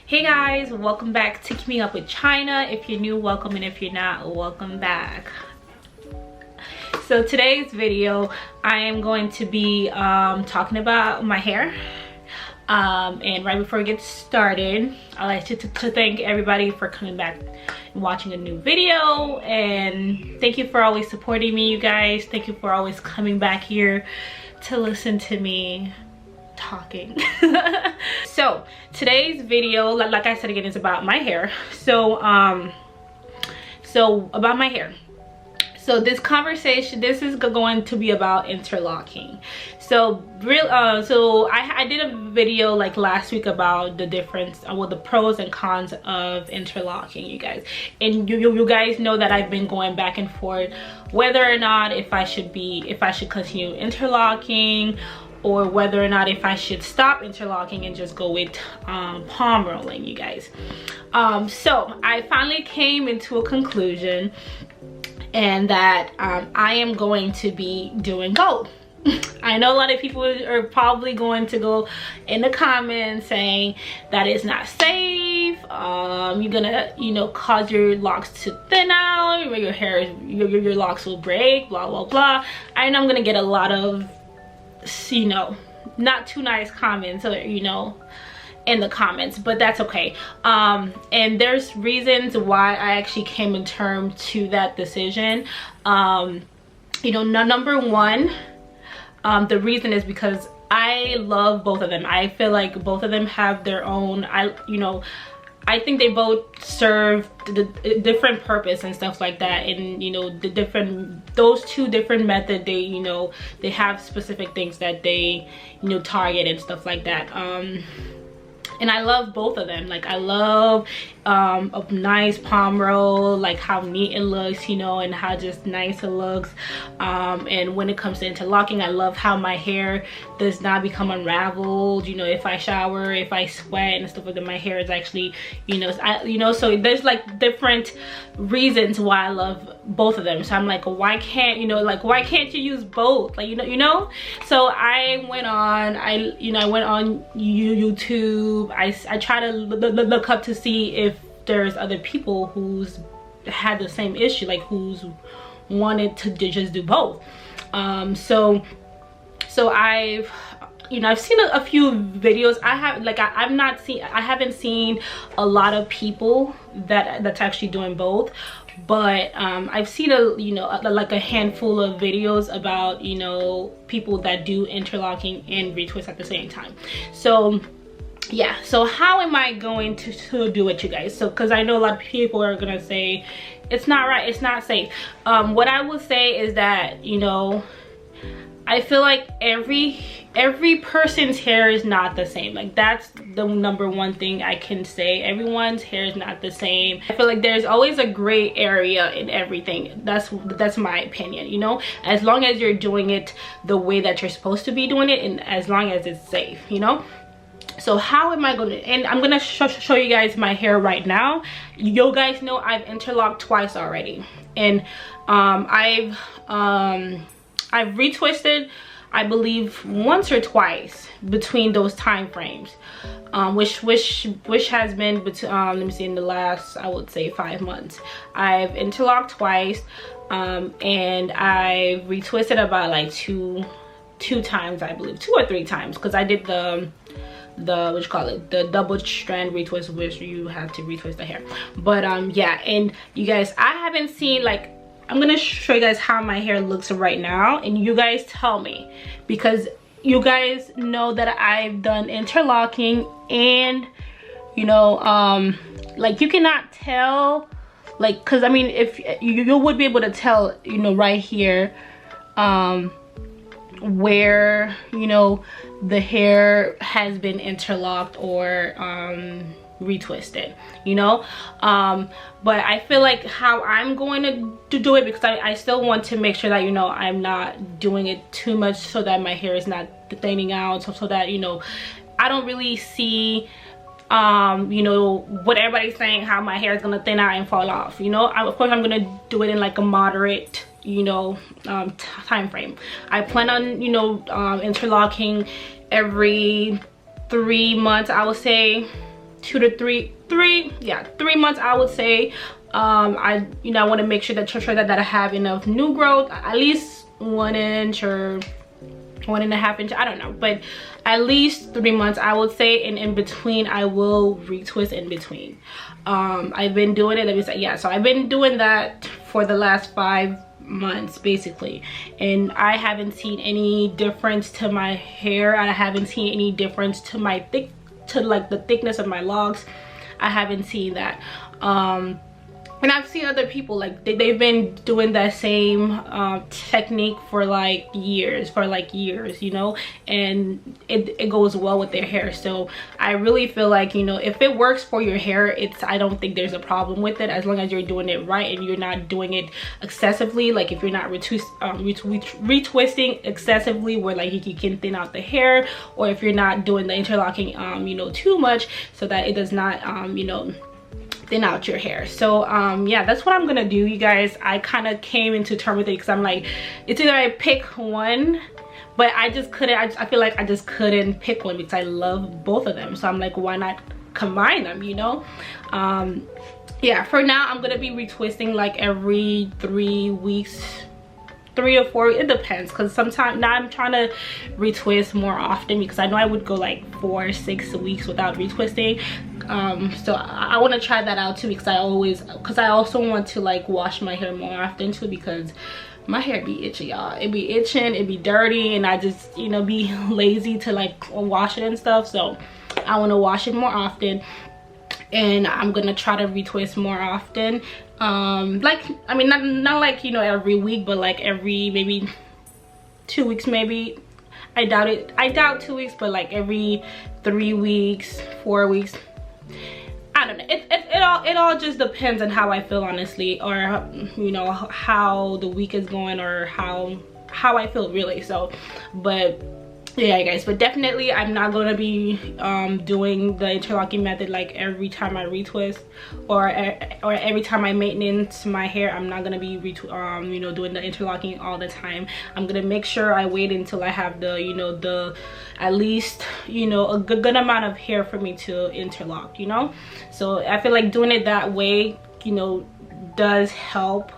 Hey guys, welcome back to Keeping Up with Chyna. If you're new, welcome, and if you're not, welcome back. So today's video, I am going to be talking about my hair. And right before we get started, I'd like to thank everybody for coming back and watching a new video, and thank you for always supporting me, you guys. Thank you for always coming back here to listen to me talking. So today's video, like I said again, is about my hair. So about my hair. So this conversation, this is going to be about interlocking. So I did a video like last week about the difference, well, the pros and cons of interlocking, you guys. And you guys know that I've been going back and forth whether or not if I should continue interlocking, or whether or not if I should stop interlocking and just go with palm rolling, you guys. So I finally came into a conclusion, and that I am going to be doing both. I know a lot of people are probably going to go in the comments saying that it's not safe. You're gonna, cause your locks to thin out, your locks will break, blah blah blah. I know I'm gonna get a lot of, not too nice comments, in the comments, but that's okay. And there's reasons why I actually came in terms to that decision. Number one, the reason is because I love both of them. I feel like both of them have their own, I think they both serve the different purpose and stuff like that. And those two different methods, they have specific things that they target and stuff like that. And I love both of them. Like, I love a nice palm roll, like how neat it looks, and how just nice it looks. And when it comes to interlocking, I love how my hair does not become unraveled. If I shower, if I sweat and stuff like that, my hair is actually, so there's like different reasons why I love both of them. So I'm like, why can't you use both? So I went on, I went on YouTube. I try to look up to see if there's other people who's had the same issue, like who's wanted to just do both. So I've seen a few videos. I haven't seen a lot of people that's actually doing both, but I've seen like a handful of videos about people that do interlocking and retwist at the same time. So yeah, so how am I going to do it, you guys? So because I know a lot of people are gonna say it's not right, it's not safe. What I will say is that I feel like every person's hair is not the same. Like, that's the number one thing I can say. Everyone's hair is not the same. I feel like there's always a gray area in everything. That's my opinion. As long as you're doing it the way that you're supposed to be doing it, and as long as it's safe. So how am I gonna, and I'm gonna show you guys my hair right now. You guys know I've interlocked twice already, and I've retwisted, I believe, once or twice between those time frames, which has been between let me see, in the last, I would say, 5 months. I've interlocked twice, and I retwisted about like two times, I believe, 2 or 3 times, because I did the the double strand retwist, which you have to retwist the hair. But yeah, and you guys, I haven't seen, like, I'm gonna show you guys how my hair looks right now, and you guys tell me, because you guys know that I've done interlocking, and like, you cannot tell, like, because I mean, if you would be able to tell, right here, where the hair has been interlocked or retwisted, but I feel like how I'm going to do it, because I still want to make sure that I'm not doing it too much, so that my hair is not thinning out, so that I don't really see what everybody's saying, how my hair is gonna thin out and fall off. Of course I'm gonna do it in like a moderate time frame. I plan on interlocking every 3 months, I would say, 3 months, I would say. I want to make sure that I have enough new growth, at least 1 inch or 1.5 inch, I don't know, but at least 3 months, I would say. And in between, I will retwist in between. I've been doing it, let me say, yeah, so I've been doing that for the last 5 months basically, and I haven't seen any difference to my hair. I haven't seen any difference to my like the thickness of my locks. I haven't seen that. And I've seen other people, like they've been doing that same technique for like years, you know, and it goes well with their hair. So I really feel like, you know, if it works for your hair, I don't think there's a problem with it, as long as you're doing it right and you're not doing it excessively. Like if you're not retwisting excessively where like you can thin out the hair, or if you're not doing the interlocking you know, too much, so that it does not you know, thin out your hair. So yeah, that's what I'm gonna do, you guys. I kind of came into terms with it because I'm like, it's either I pick one, but I just couldn't. I feel like I just couldn't pick one because I love both of them. So I'm like, why not combine them, you know? Yeah, for now I'm gonna be retwisting like every 3 weeks, 3 or 4, it depends, because sometimes now I'm trying to retwist more often, because I know I would go like 4 or 6 weeks without retwisting. So I want to try that out too, because I also want to like wash my hair more often too, because my hair be itchy, y'all. It be itching, it be dirty, and I just, you know, be lazy to like wash it and stuff. So I want to wash it more often, and I'm gonna try to retwist more often. Like, I mean, not like, you know, every week, but like every maybe 2 weeks, maybe. I doubt 2 weeks, but like every 3 weeks, 4 weeks. I don't know. It all just depends on how I feel, honestly, or you know, how the week is going, or how I feel really. So, but yeah, guys, but definitely I'm not going to be doing the interlocking method like every time I retwist, or every time I maintenance my hair. I'm not going to be you know, doing the interlocking all the time. I'm going to make sure I wait until I have the, you know, the at least, you know, a good amount of hair for me to interlock, you know. So I feel like doing it that way, you know, does help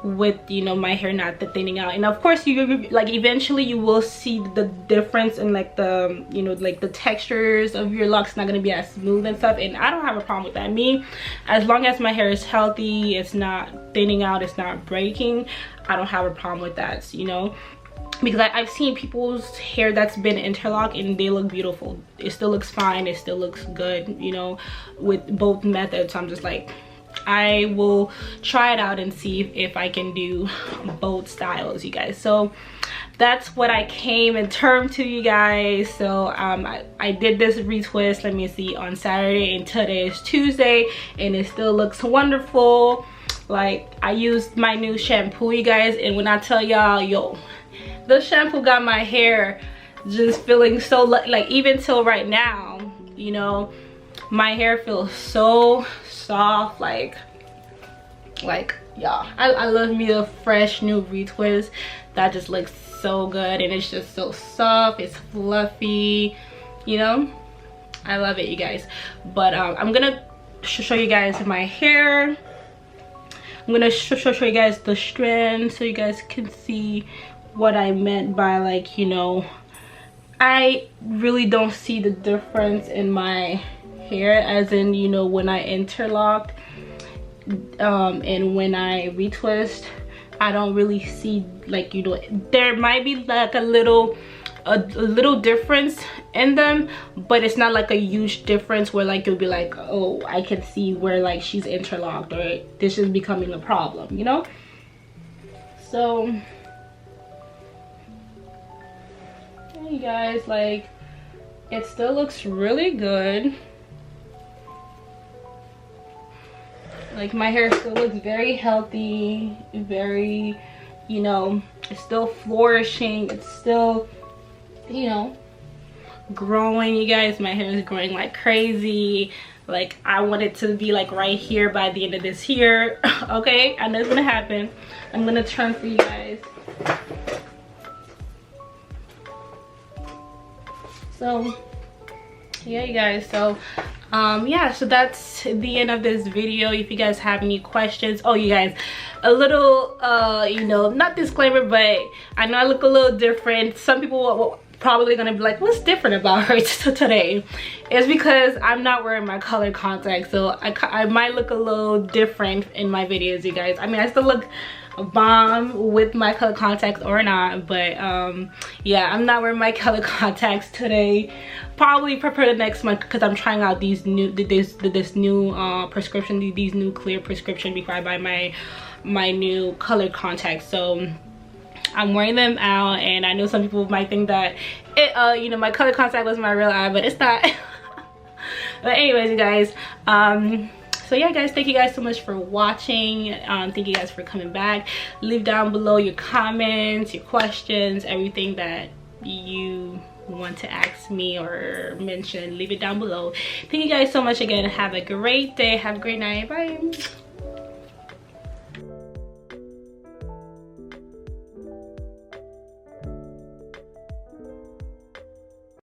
with, you know, my hair not thinning out. And of course, you like eventually you will see the difference in like the, you know, like the textures of your locks not going to be as smooth and stuff, and I don't have a problem with that. Me, as long as my hair is healthy, it's not thinning out, it's not breaking, I don't have a problem with that, you know, because I've seen people's hair that's been interlocked and they look beautiful. It still looks fine, it still looks good, you know, with both methods. So I'm just like, I will try it out and see if I can do both styles, you guys. So that's what I came in term to, you guys. So I did this retwist, let me see, on Saturday, and today is Tuesday, and it still looks wonderful. Like, I used my new shampoo, you guys, and when I tell y'all, yo, the shampoo got my hair just feeling so like, even till right now, you know, my hair feels so soft. Like y'all, I love me a fresh new retwist that just looks so good, and it's just so soft, it's fluffy, you know. I love it, you guys. But I'm gonna show you guys my hair. I'm gonna show you guys the strand so you guys can see what I meant by, like, you know, I really don't see the difference in my hair, as in, you know, when I interlocked and when I retwist. I don't really see, like, you know, there might be like a little difference in them, but it's not like a huge difference where like you'll be like, oh, I can see where like she's interlocked, or this is becoming a problem, you know. So yeah, you guys, like, it still looks really good. Like, my hair still looks very healthy, very, you know, it's still flourishing, it's still, you know, growing, you guys. My hair is growing like crazy. Like, I want it to be like right here by the end of this year. Okay, I know it's gonna happen. I'm gonna turn for you guys. So yeah, you guys, so Yeah, so that's the end of this video. If you guys have any questions, oh, you guys, a little you know, not disclaimer, but I know I look a little different. Some people will probably gonna be like, what's different about her today? It's because I'm not wearing my color contacts, so I might look a little different in my videos, you guys. I mean, I still look bomb with my color contacts or not, but yeah, I'm not wearing my color contacts today. Probably prepare the next month, because I'm trying out these new this new prescription, these new clear prescription, before I buy my new color contacts. So I'm wearing them out, and I know some people might think that it you know, my color contact was my real eye, but it's not. But anyways, you guys, so yeah, guys, thank you guys so much for watching. Thank you guys for coming back. Leave down below your comments, your questions, everything that you want to ask me or mention. Leave it down below. Thank you guys so much again. Have a great day. Have a great night. Bye.